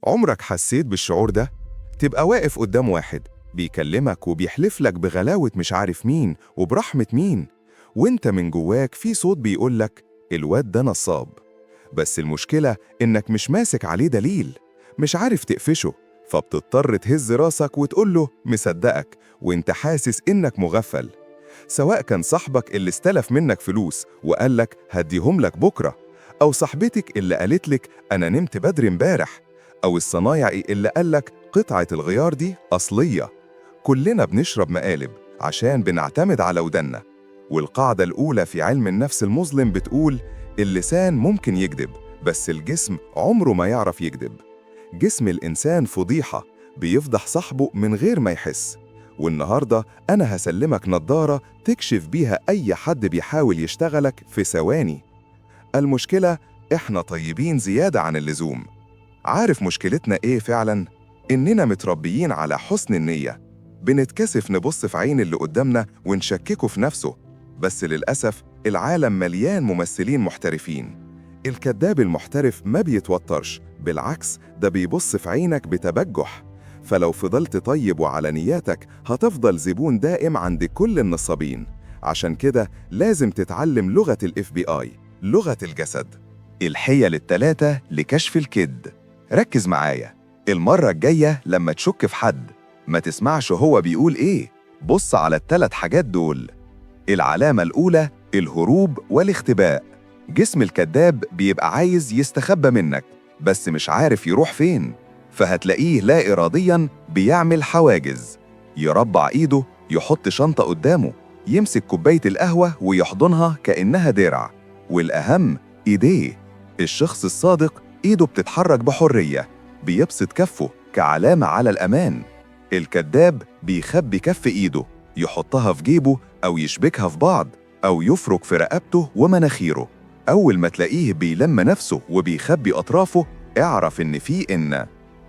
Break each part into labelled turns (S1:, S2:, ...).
S1: عمرك حسيت بالشعور ده؟ تبقى واقف قدام واحد بيكلمك وبيحلف لك بغلاوة مش عارف مين وبرحمة مين، وانت من جواك في صوت بيقولك الواد ده نصاب. بس المشكلة إنك مش ماسك عليه دليل، مش عارف تقفشه، فبتضطر تهز راسك وتقوله مصدقك وانت حاسس إنك مغفل. سواء كان صاحبك اللي استلف منك فلوس وقالك هديهم لك بكرة، أو صاحبتك اللي قالتلك أنا نمت بدري امبارح، أو الصنايعي اللي قالك قطعة الغيار دي أصلية. كلنا بنشرب مقالب عشان بنعتمد على ودنا. والقاعدة الأولى في علم النفس المظلم بتقول اللسان ممكن يكذب، بس الجسم عمره ما يعرف يكذب. جسم الإنسان فضيحة، بيفضح صاحبه من غير ما يحس. والنهاردة أنا هسلمك نظارة تكشف بيها أي حد بيحاول يشتغلك في ثواني. المشكلة إحنا طيبين زيادة عن اللزوم. عارف مشكلتنا إيه فعلاً؟ إننا متربيين على حسن النية. بنتكسف نبص في عين اللي قدامنا ونشككه في نفسه. بس للأسف العالم مليان ممثلين محترفين. الكذاب المحترف ما بيتوترش، بالعكس ده بيبص في عينك بتبجح. فلو فضلت طيب وعلى نياتك هتفضل زبون دائم عند كل النصابين. عشان كده لازم تتعلم لغة الFBI، لغة الجسد. الحيل الثلاثة لكشف الكذب. ركز معايا، المرة الجاية لما تشك في حد ما تسمعش هو بيقول إيه، بص على الثلاث حاجات دول. العلامة الأولى الهروب والاختباء. جسم الكذاب بيبقى عايز يستخبى منك بس مش عارف يروح فين، فهتلاقيه لا إرادياً بيعمل حواجز. يربع إيده، يحط شنطة قدامه، يمسك كوباية القهوة ويحضنها كأنها درع. والأهم إيديه. الشخص الصادق إيده بتتحرك بحرية، بيبسط كفه كعلامة على الأمان. الكذاب بيخبي كف إيده، يحطها في جيبه أو يشبكها في بعض أو يفرك في رقبته ومناخيره. أول ما تلاقيه بيلم نفسه وبيخبي أطرافه اعرف إن في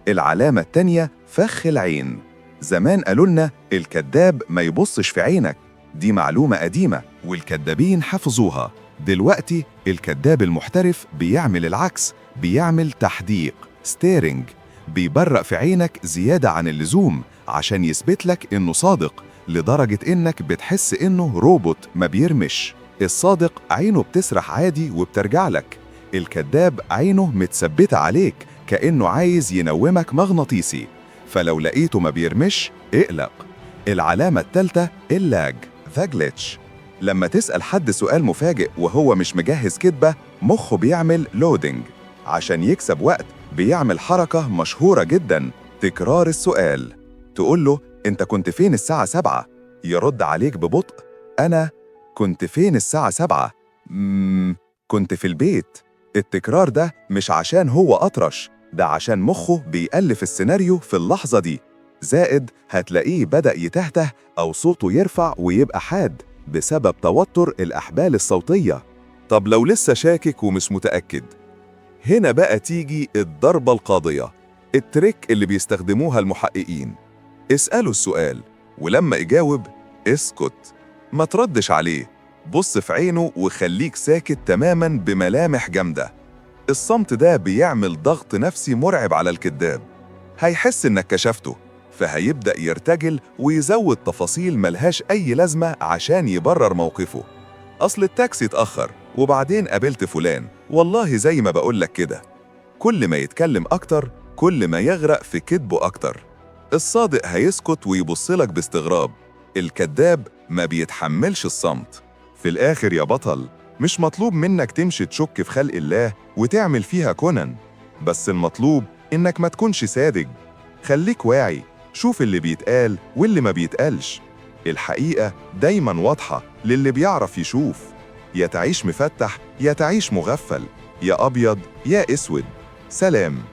S1: العلامة التانية فخ العين. زمان قالوا لنا الكذاب ما يبصش في عينك، دي معلومة قديمة والكذابين حفظوها. دلوقتي الكذاب المحترف بيعمل العكس، بيعمل تحديق ستيرنج، بيبرق في عينك زيادة عن اللزوم عشان يثبت لك إنه صادق، لدرجة إنك بتحس إنه روبوت ما بيرمش. الصادق عينه بتسرح عادي وبترجع لك، الكذاب عينه متثبتة عليك كأنه عايز ينومك مغناطيسي، فلو لقيته ما بيرمش اقلق. العلامة الثالثة اللاج ذا جليتش. لما تسأل حد سؤال مفاجئ وهو مش مجهز كدبة، مخه بيعمل لودينج. عشان يكسب وقت بيعمل حركة مشهورة جدا، تكرار السؤال. تقول له انت كنت فين الساعة 7؟ يرد عليك ببطء أنا كنت فين الساعة 7؟ كنت في البيت. التكرار ده مش عشان هو أطرش، ده عشان مخه بيألف السيناريو في اللحظة دي. زائد هتلاقيه بدأ يتهته أو صوته يرفع ويبقى حاد بسبب توتر الأحبال الصوتية. طب لو لسه شاكك ومش متأكد، هنا بقى تيجي الضربة القاضية، التريك اللي بيستخدموها المحققين. اسأله السؤال ولما يجاوب اسكت، ما تردش عليه، بص في عينه وخليك ساكت تماماً بملامح جامدة. الصمت ده بيعمل ضغط نفسي مرعب على الكذاب، هيحس إنك كشفته فهيبدأ يرتجل ويزود تفاصيل ملهاش أي لازمة عشان يبرر موقفه. أصل التاكسي اتأخر وبعدين قابلت فلان، والله زي ما بقولك كده. كل ما يتكلم أكتر كل ما يغرق في كذبه أكتر. الصادق هيسكت ويبصلك باستغراب، الكذاب ما بيتحملش الصمت. في الآخر يا بطل، مش مطلوب منك تمشي تشك في خلق الله وتعمل فيها كونان، بس المطلوب إنك ما تكونش ساذج. خليك واعي، شوف اللي بيتقال واللي ما بيتقالش. الحقيقة دايماً واضحة للي بيعرف يشوف. يا تعيش مفتح يا تعيش مغفل، يا أبيض يا أسود. سلام.